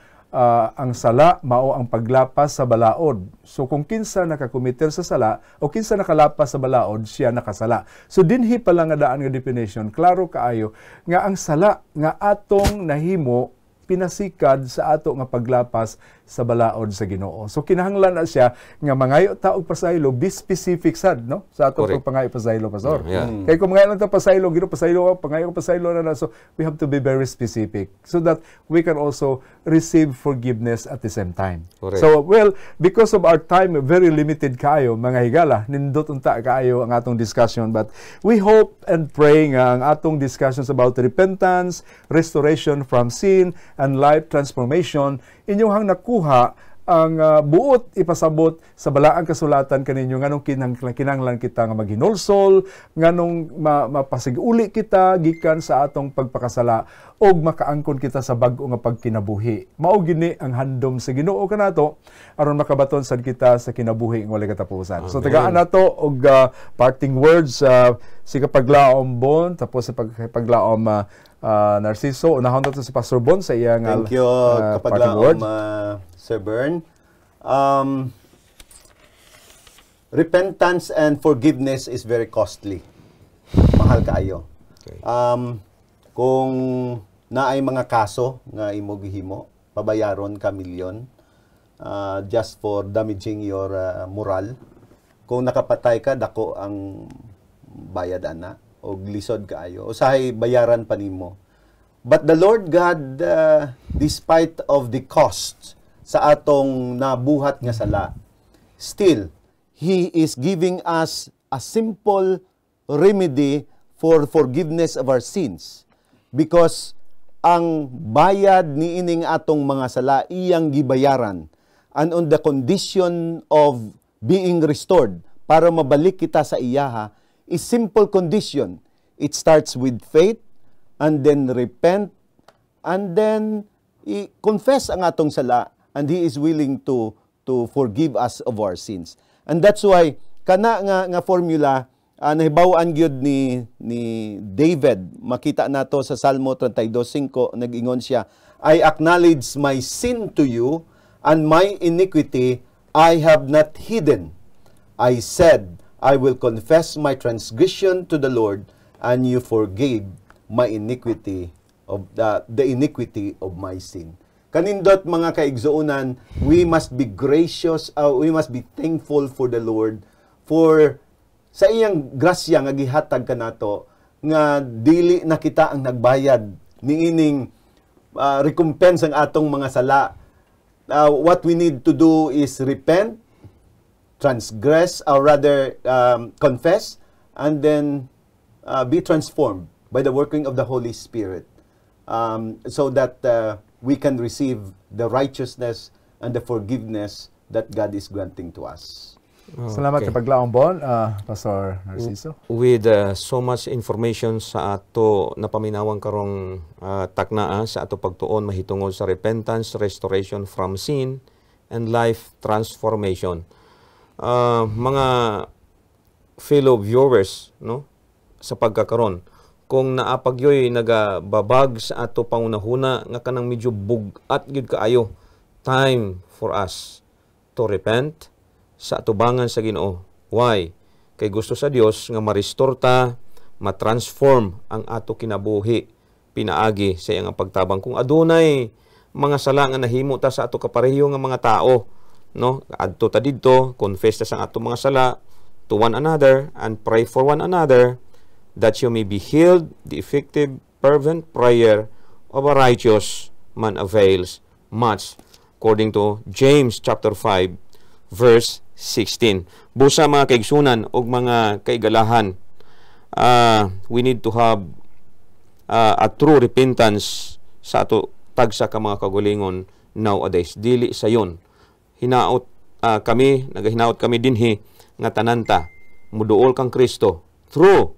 B: ang sala mao ang paglapas sa balaod. So kung kinsa nakakomiter sa sala o kinsa nakalapas sa balaod, siya nakasala. So dinhi pa lang nga daan nga definition, klaro kaayo nga ang sala nga atong nahimo pinasikad sa ato nga paglapas sa balaod sa Ginoo. So kinahanglan na siya nga mangayo ta og pasaylo, be specific sad, no? Sa ato pagpangayo pasaylo, pastor. Kay kung mangayo lang ta pasaylo, gino pasaylo, pangayo pasaylo na, so we have to be very specific so that we can also receive forgiveness at the same time.
A: Correct.
B: So well, because of our time very limited kayo, mga higala, nindot unta kayo ang atong discussion, but we hope and pray nga ang atong discussions about repentance, restoration from sin, and life transformation, inyong nakuha ang buot ipasabot sa balaang kasulatan kaninyo nganong kinahanglan kita nga maghinulsol, nganong mapasig-uli kita gikan sa atong pagpakasala og makaangkon kita sa bag-o nga pagkinabuhi. Mao gini ang handom sa Ginoo kanato aron makabaton sad kita sa kinabuhi nga walay katapusan. So tagaan nato og parting words si kapaglaom Bon, tapos sa paglaom Narciso. Unahon nato si Pastor Bon sa iyang
C: thank you
B: parting words.
C: Sir Bern. Repentance and forgiveness is very costly. Mahal kaayo.
A: Okay.
C: Kung naay mga kaso nga imo gihimo, pabayaron ka milyon just for damaging your moral. Kung nakapatay ka, dako ang bayad ana o lisod kaayo. Usahay bayaran pa nimo. But the Lord God, despite of the cost sa atong nabuhat nga sala, still, He is giving us a simple remedy for forgiveness of our sins. Because ang bayad ni ining atong mga sala, iyang gibayaran. And on the condition of being restored, para mabalik kita sa iyaha, is simple condition. It starts with faith, and then repent, and then confess ang atong sala, and He is willing to forgive us of our sins. And that's why kana nga formula nahibaw-an gyud ni David. Makita nato sa Salmo 32:5, nag-ingon siya, I acknowledge my sin to you, and my iniquity I have not hidden. I said, I will confess my transgression to the Lord, and you forgave my iniquity of the iniquity of my sin. Kanindot mga kaigsuonan, we must be gracious, we must be thankful for the Lord for sa iyang grasya nga gihatag kanato nga dili na kita ang nagbayad niining recompense ang atong mga sala. What we need to do is repent, transgress, or rather confess, and then be transformed by the working of the Holy Spirit, so that we can receive the righteousness and the forgiveness that God is granting to us.
B: Salamat sa paglaom Bon, Pastor Narciso.
A: With so much information sa ato napaminawang karong taknaa sa ato pagtuon mahitungod sa repentance, restoration from sin, and life transformation. Mga fellow viewers, no? sa pagkakaron. Kung naapagyoy nagababag sa ato pangunahuna nga kanang medyo bugat gyud kaayo, time for us to repent sa atubangan sa Ginoo. Why? Kay gusto sa Dios nga ma-restore ta, ma-transform ang ato kinabuhi pinaagi sa iyang pagtabang. Kung adunay mga sala nga nahimo ta sa ato kapareho nga mga tao, no? Adto ta didto, confess ta sa ato mga sala to one another and pray for one another, that you may be healed. The effective, fervent prayer of a righteous man avails much, according to James chapter 5, verse 16. Busa mga kaigsunan o mga kaigalahan, we need to have a true repentance sa ato tagsa ka mga kagulingon nowadays. Dili sa yon. Nagahinaot kami dinhi nga tananta, muduol kang Kristo through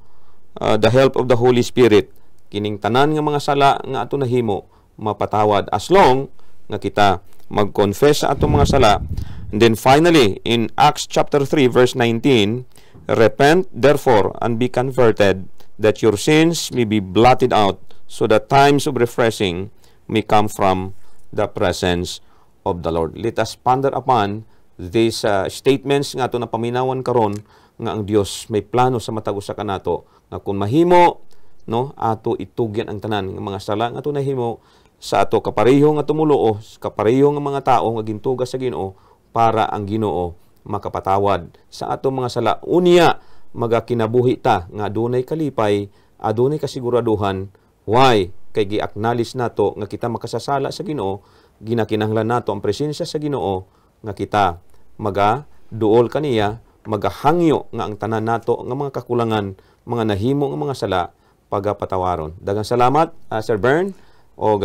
A: the help of the Holy Spirit. Kining tanan nga mga sala nga ato nahimo mapatawad as long nga kita mag-confess sa atong mga sala. And then finally, in Acts chapter 3 verse 19, repent therefore and be converted, that your sins may be blotted out, so that times of refreshing may come from the presence of the Lord. Let us ponder upon these statements nga ato na paminawan karon, nga ang Dios may plano sa matag usa kanato, nga kung mahimo, no, ato itugyan ang tanan nga mga sala nga ato nahimo sa ato kapareho nga tumuluo, kapareho nga mga tao nga gintuga sa Ginoo, para ang Ginoo makapatawad sa ato mga sala. Unya magakinabuhi ta nga adunay kalipay, adunay kasiguraduhan. Why? Kay gi-acknowledge nato nga kita makasasala sa Ginoo, ginakinahanglan nato ang presensya sa Ginoo nga kita magaduol kaniya, magahangyo nga ang tanan nato nga mga kakulangan, mga nahimo nga mga sala pagapatawaron. Daghang salamat, Sir Bern o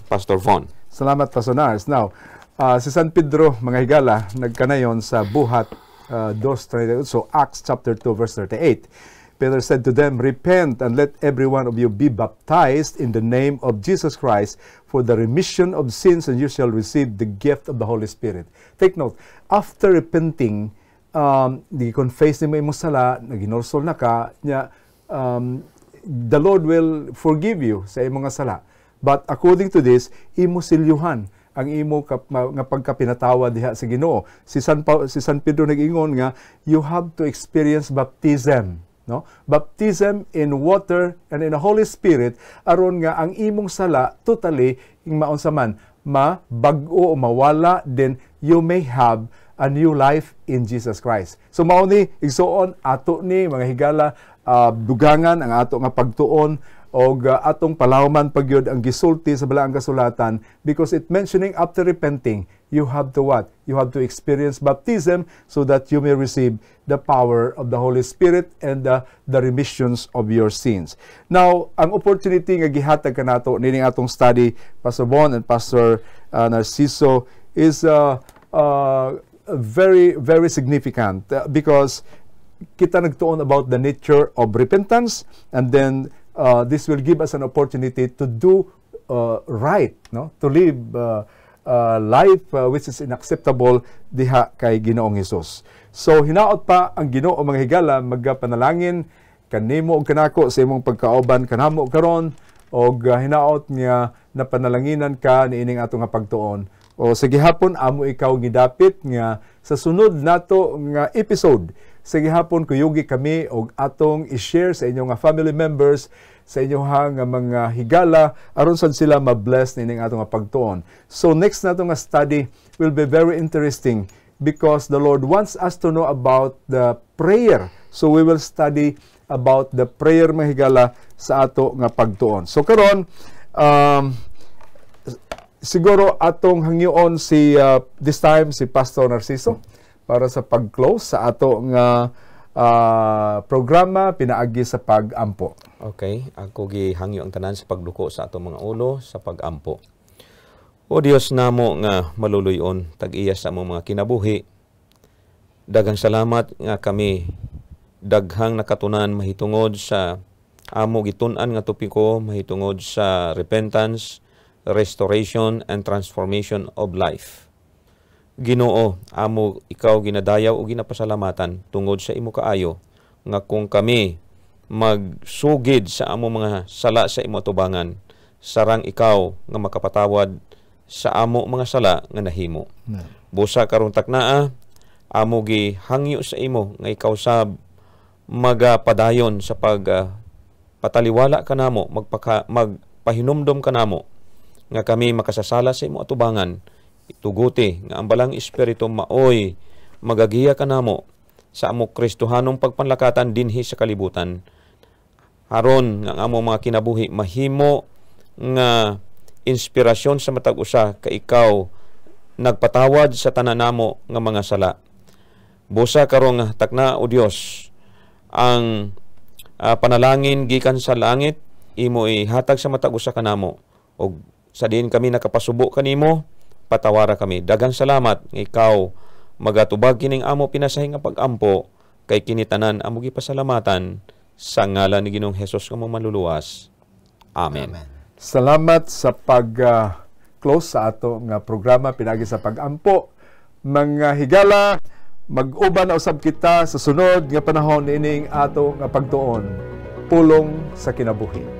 A: Pastor Von.
B: Salamat, Pastor Nars. Now, si San Pedro, mga higala, nagkanayon sa Buhat 2:38, so Acts chapter 2 verse 38. Peter said to them, repent and let every one of you be baptized in the name of Jesus Christ for the remission of sins, and you shall receive the gift of the Holy Spirit. Take note, after repenting, di-confess ni mo imong sala, naginorsol na ka, the Lord will forgive you sa imong sala. But according to this, imo silyuhan ang imo nga pagkapinatawa diha sa Ginoo. Si San Pedro nag-ingon nga, you have to experience baptism. No? Baptism in water and in the Holy Spirit, aron nga ang imong sala totally ing maunsa man mabag-o o mawala, then you may have a new life in Jesus Christ. So mao ni igsuon ato ni mga higala, dugangan ang ato nga pagtuon og atong palawman pagyud ang gisulti sa balaang kasulatan, because it mentioning after repenting, you have to what? You have to experience baptism so that you may receive the power of the Holy Spirit and the remissions of your sins. Now, ang opportunity nga gihatag kanato nining atong study, Pastor Bon and Pastor Narciso, is very, very significant because kita nagtuon about the nature of repentance, and then this will give us an opportunity to do right, no? To live life which is inacceptable diha kay Ginoong Hesus. So hinaot pa ang Ginoo mga higala, magpanalangin kanimo og kanako sa imong pagkaoban kanamo karon, og hinaot nga napanalanginan ka niining ato nga pagtuon. O sa gihapon amo ikaw gidapit nga sa sunod nato nga episode, sa gihapon kuyugi kami og atong i-share sa inyong nga family members, sa inyong nga mga higala, aron sad sila ma-bless nining atong nga pagtuon. So next nato nga study will be very interesting because the Lord wants us to know about the prayer. So we will study about the prayer mga higala sa ato nga pagtuon. So karon siguro atong hangyoon si this time si Pastor Narciso para sa pag-close sa ato nga programa pinaagi sa pag-ampo.
A: Okay, ako gihangyo ang tanan sa pagduko sa ato mga ulo sa pag-ampo. O Dios namo nga maluluyon tag-iya sa among mga kinabuhi. Daghang salamat nga kami daghang nakatunan mahitungod sa amo gitun-an nga topiko, mahitungod sa repentance, restoration and transformation of life. Ginoo, amo ikaw ginadayaw o ginapasalamatan tungod sa imo kaayo nga kung kami magsugid sa amo mga sala sa imo atubangan, sarang ikaw nga makapatawad sa amo mga sala nga nahimo. Busa karong taknaa, amo gi hangyo sa imo nga ikaw sab magapadayon sa pataliwala kanamo, magpahinumdom kanamo nga kami makasasala sa imo atubangan. Ituguti nga ang balang espiritu maoy magagiya kanamo sa amo Kristohanong pagpanlakatan dinhi sa kalibutan, aron nga ang amo mga kinabuhi mahimo nga inspirasyon sa matag usa ka ikaw nagpatawad sa tanan namo nga mga sala. Busa karong takna o Dios ang panalangin gikan sa langit, imo ihatag sa matag usa kanamo, og sa din kami nakapasubo kanimo, patawara kami. Daghang salamat nga ikaw magatubag kining amo pinasahi nga pag-ampo, kay kinitanan amo gipasalamatan sa ngalan ni Ginoong Hesus nga manluluwas. Amen.
B: Salamat sa pag-close sa ato nga programa pinagi sa pag-ampo. Mga higala, mag-uban na usab kita sa sunod nga panahon ining ato nga pagtuon, pulong sa kinabuhi.